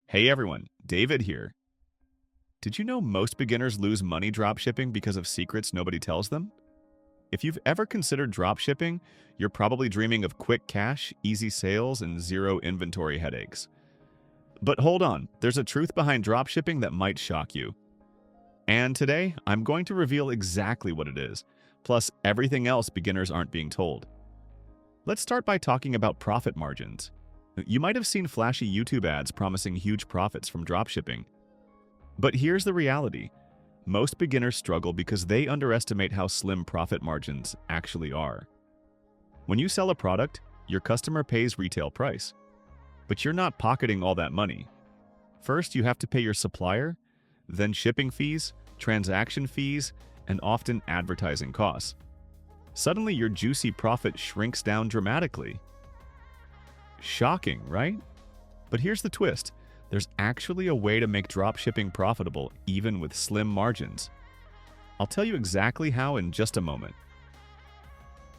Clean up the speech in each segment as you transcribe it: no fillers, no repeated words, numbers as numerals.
Hey everyone, David here. Did you know most beginners lose money dropshipping because of secrets nobody tells them? If you've ever considered dropshipping, you're probably dreaming of quick cash, easy sales, and zero inventory headaches. But hold on, there's a truth behind dropshipping that might shock you. And today, I'm going to reveal exactly what it is, plus everything else beginners aren't being told. Let's start by talking about profit margins. You might have seen flashy YouTube ads promising huge profits from dropshipping. But here's the reality. Most beginners struggle because they underestimate how slim profit margins actually are. When you sell a product, your customer pays retail price. But you're not pocketing all that money. First, you have to pay your supplier, then shipping fees, transaction fees, and often advertising costs. Suddenly, your juicy profit shrinks down dramatically. Shocking, right? But here's the twist. There's actually a way to make dropshipping profitable even with slim margins. I'll tell you exactly how in just a moment.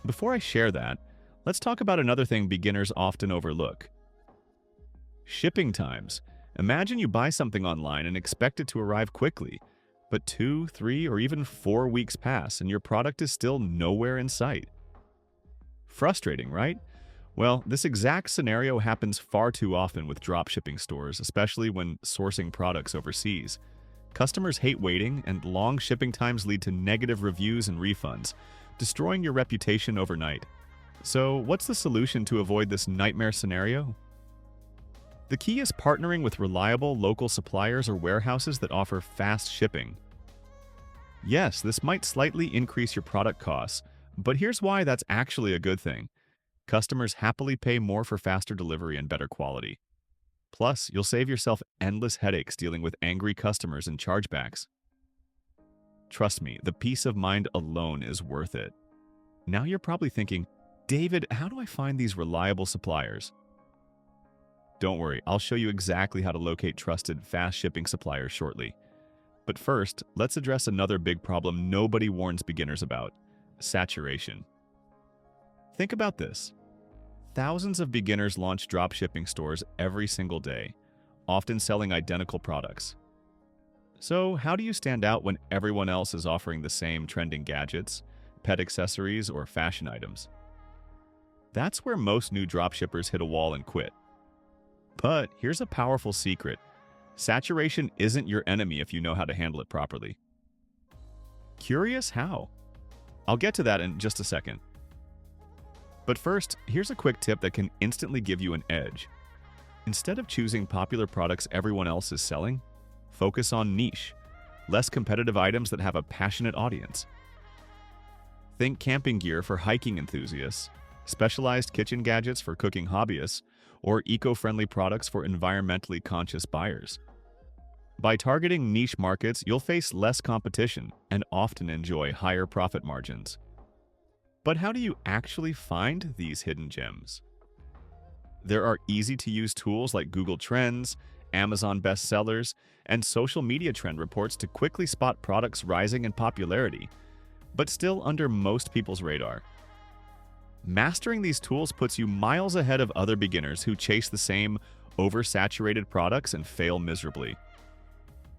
Before I share that, let's talk about another thing beginners often overlook. Shipping times. Imagine you buy something online and expect it to arrive quickly, but 2, 3, or even 4 weeks pass and your product is still nowhere in sight. Frustrating, right? Well, this exact scenario happens far too often with dropshipping stores, especially when sourcing products overseas. Customers hate waiting, and long shipping times lead to negative reviews and refunds, destroying your reputation overnight. So, what's the solution to avoid this nightmare scenario? The key is partnering with reliable local suppliers or warehouses that offer fast shipping. Yes, this might slightly increase your product costs, but here's why that's actually a good thing. Customers happily pay more for faster delivery and better quality. Plus, you'll save yourself endless headaches dealing with angry customers and chargebacks. Trust me, the peace of mind alone is worth it. Now you're probably thinking, David, how do I find these reliable suppliers? Don't worry, I'll show you exactly how to locate trusted, fast shipping suppliers shortly. But first, let's address another big problem nobody warns beginners about: saturation. Think about this. Thousands of beginners launch dropshipping stores every single day, often selling identical products. So, how do you stand out when everyone else is offering the same trending gadgets, pet accessories, or fashion items? That's where most new dropshippers hit a wall and quit. But here's a powerful secret. Saturation isn't your enemy if you know how to handle it properly. Curious how? I'll get to that in just a second. But first, here's a quick tip that can instantly give you an edge. Instead of choosing popular products everyone else is selling, focus on niche, less competitive items that have a passionate audience. Think camping gear for hiking enthusiasts, specialized kitchen gadgets for cooking hobbyists, or eco-friendly products for environmentally conscious buyers. By targeting niche markets, you'll face less competition and often enjoy higher profit margins. But how do you actually find these hidden gems? There are easy-to-use tools like Google Trends, Amazon bestsellers, and social media trend reports to quickly spot products rising in popularity, but still under most people's radar. Mastering these tools puts you miles ahead of other beginners who chase the same oversaturated products and fail miserably.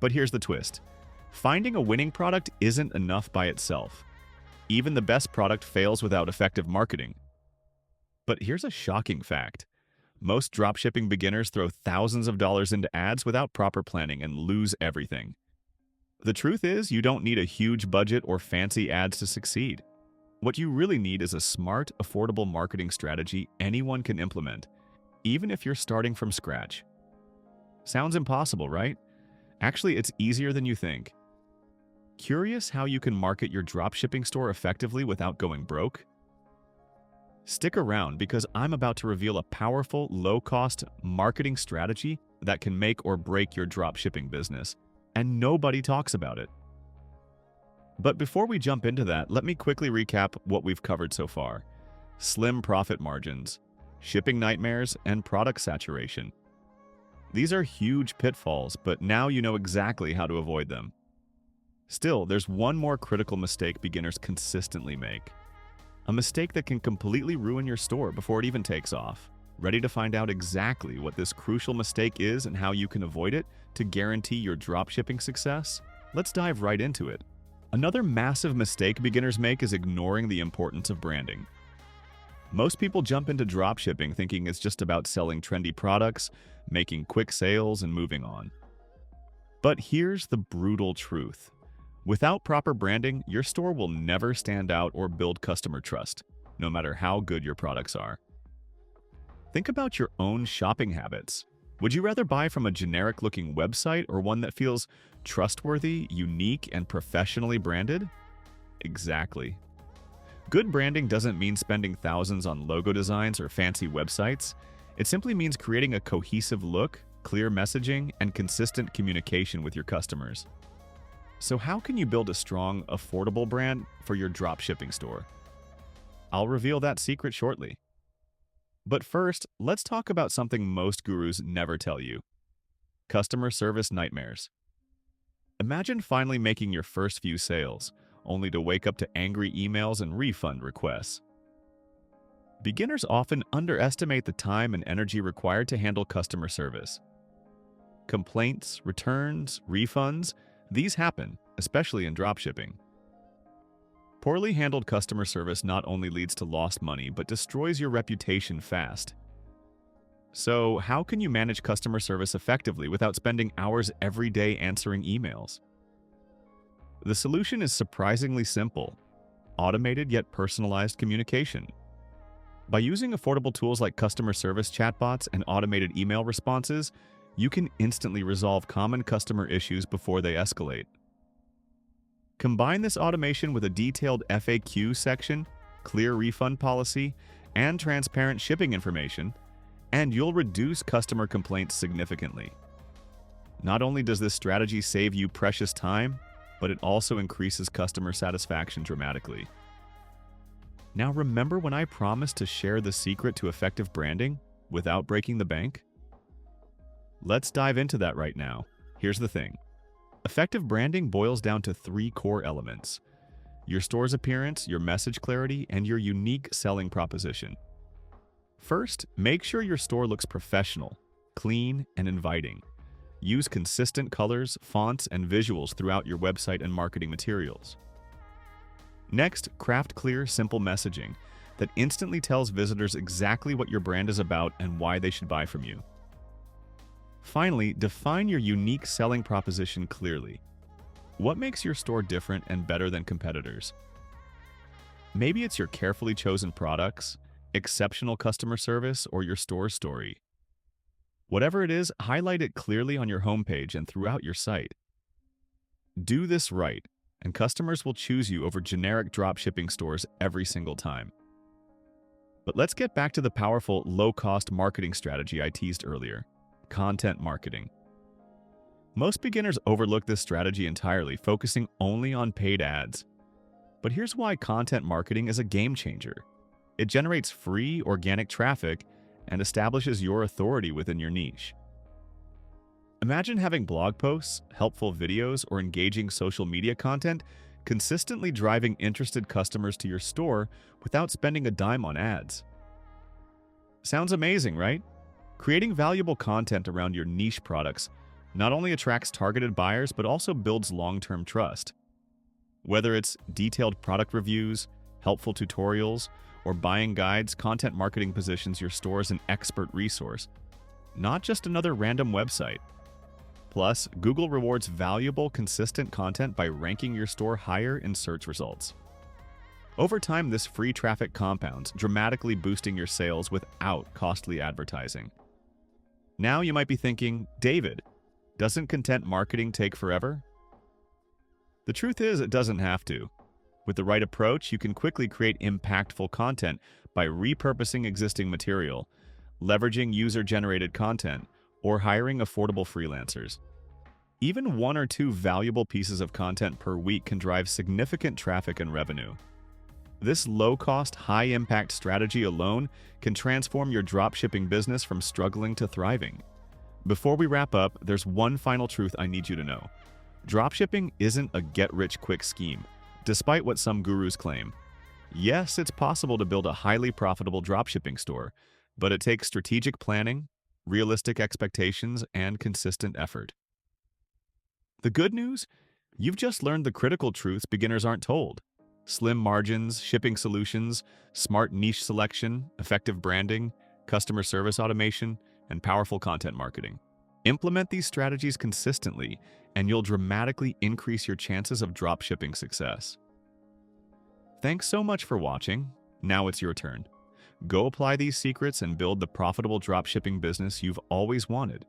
But here's the twist. Finding a winning product isn't enough by itself. Even the best product fails without effective marketing. But here's a shocking fact. Most dropshipping beginners throw thousands of dollars into ads without proper planning and lose everything. The truth is, you don't need a huge budget or fancy ads to succeed. What you really need is a smart, affordable marketing strategy anyone can implement, even if you're starting from scratch. Sounds impossible, right? Actually, it's easier than you think. Curious how you can market your dropshipping store effectively without going broke? Stick around because I'm about to reveal a powerful, low-cost marketing strategy that can make or break your dropshipping business, and nobody talks about it. But before we jump into that, let me quickly recap what we've covered so far: slim profit margins, shipping nightmares, and product saturation. These are huge pitfalls, but now you know exactly how to avoid them. Still, there's one more critical mistake beginners consistently make. A mistake that can completely ruin your store before it even takes off. Ready to find out exactly what this crucial mistake is and how you can avoid it to guarantee your dropshipping success? Let's dive right into it. Another massive mistake beginners make is ignoring the importance of branding. Most people jump into dropshipping thinking it's just about selling trendy products, making quick sales, and moving on. But here's the brutal truth. Without proper branding, your store will never stand out or build customer trust, no matter how good your products are. Think about your own shopping habits. Would you rather buy from a generic-looking website or one that feels trustworthy, unique, and professionally branded? Exactly. Good branding doesn't mean spending thousands on logo designs or fancy websites. It simply means creating a cohesive look, clear messaging, and consistent communication with your customers. So how can you build a strong, affordable brand for your dropshipping store? I'll reveal that secret shortly. But first, let's talk about something most gurus never tell you: customer service nightmares. Imagine finally making your first few sales, only to wake up to angry emails and refund requests. Beginners often underestimate the time and energy required to handle customer service. Complaints, returns, refunds, these happen, especially in dropshipping. Poorly handled customer service not only leads to lost money, but destroys your reputation fast. So, how can you manage customer service effectively without spending hours every day answering emails? The solution is surprisingly simple: automated yet personalized communication. By using affordable tools like customer service chatbots and automated email responses, you can instantly resolve common customer issues before they escalate. Combine this automation with a detailed FAQ section, clear refund policy, and transparent shipping information, and you'll reduce customer complaints significantly. Not only does this strategy save you precious time, but it also increases customer satisfaction dramatically. Now, remember when I promised to share the secret to effective branding without breaking the bank? Let's dive into that right now. Here's the thing. Effective branding boils down to 3 core elements: your store's appearance, your message clarity, and your unique selling proposition. First, make sure your store looks professional, clean, and inviting. Use consistent colors, fonts, and visuals throughout your website and marketing materials. Next, craft clear, simple messaging that instantly tells visitors exactly what your brand is about and why they should buy from you. Finally, define your unique selling proposition clearly. What makes your store different and better than competitors? Maybe it's your carefully chosen products, exceptional customer service, or your store's story. Whatever it is, highlight it clearly on your homepage and throughout your site. Do this right, and customers will choose you over generic dropshipping stores every single time. But let's get back to the powerful, low-cost marketing strategy I teased earlier: content marketing. Most beginners overlook this strategy entirely, focusing only on paid ads. But here's why content marketing is a game changer. It generates free, organic traffic and establishes your authority within your niche. Imagine having blog posts, helpful videos, or engaging social media content consistently driving interested customers to your store without spending a dime on ads. Sounds amazing, right? Creating valuable content around your niche products not only attracts targeted buyers, but also builds long-term trust. Whether it's detailed product reviews, helpful tutorials, or buying guides, content marketing positions your store as an expert resource, not just another random website. Plus, Google rewards valuable, consistent content by ranking your store higher in search results. Over time, this free traffic compounds, dramatically boosting your sales without costly advertising. Now you might be thinking, David, doesn't content marketing take forever? The truth is, it doesn't have to. With the right approach, you can quickly create impactful content by repurposing existing material, leveraging user-generated content, or hiring affordable freelancers. Even 1 or 2 valuable pieces of content per week can drive significant traffic and revenue. This low-cost, high-impact strategy alone can transform your dropshipping business from struggling to thriving. Before we wrap up, there's one final truth I need you to know. Dropshipping isn't a get-rich-quick scheme, despite what some gurus claim. Yes, it's possible to build a highly profitable dropshipping store, but it takes strategic planning, realistic expectations, and consistent effort. The good news? You've just learned the critical truths beginners aren't told. Slim margins, shipping solutions, smart niche selection, effective branding, customer service automation, and powerful content marketing. Implement these strategies consistently, and you'll dramatically increase your chances of dropshipping success. Thanks so much for watching. Now it's your turn. Go apply these secrets and build the profitable dropshipping business you've always wanted.